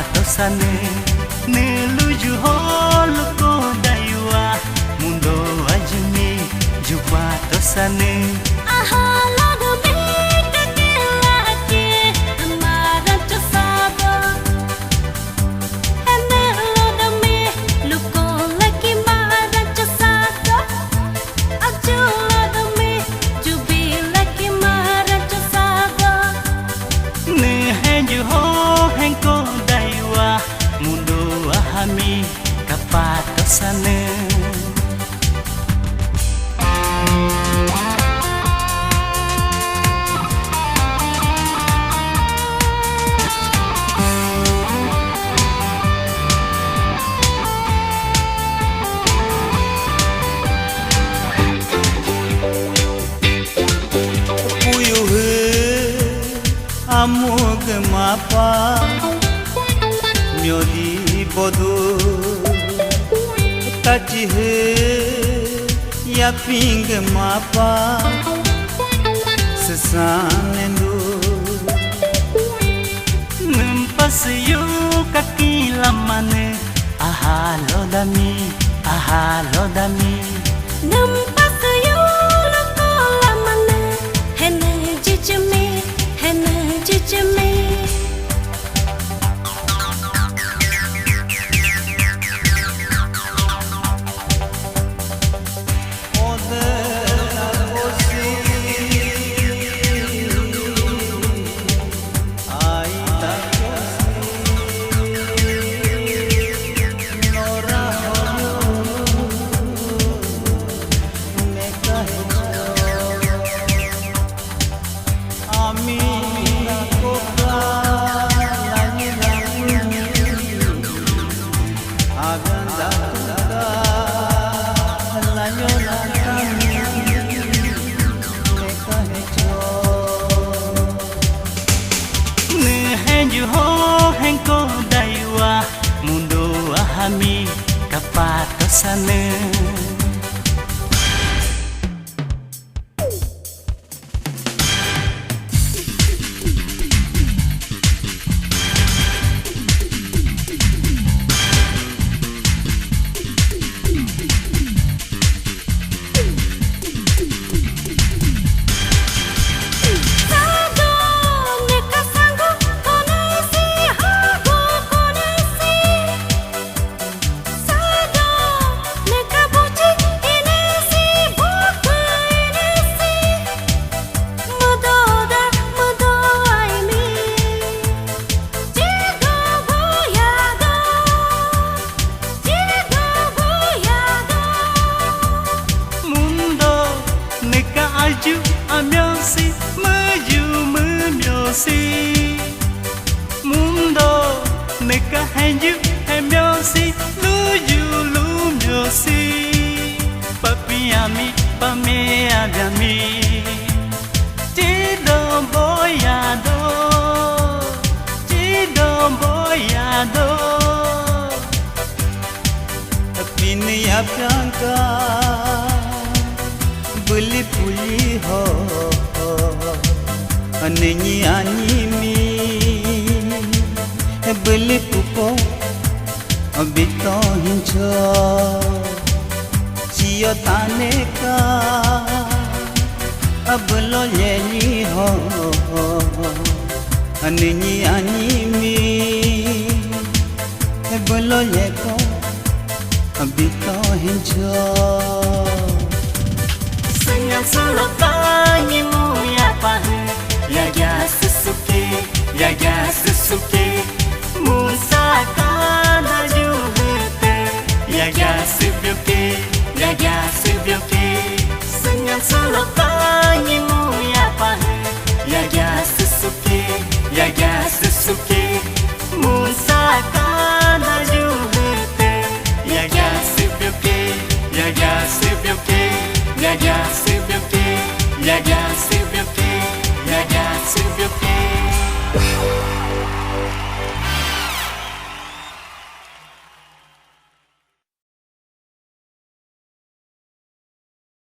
kapatosane neluju holo ko daiwa mundo ajmi jupatosane ahala do beta kelake amara chasaba enelo do me luko laki mara chasada ajulo do me jubi laki mara chasada ne henju ho henko daiwa mundo ahami kapatosane amuk mapa myodi bodu tachi he ya ping mapa sesanendu nempas yu kaki lamane ahalo dami nampas yu loko lamane hene jichme mundo ahami kapatosane mundo neka henju hemyosi lu myosi papi ami pame abiami chido boyado pini apyanka buli puli ho anenyi animi beli pupo abito hincho chiyo tane ka ablo yeni ho anenyi animi belo yeko abito hincho senyang solo tangimu ya pahe ya susuke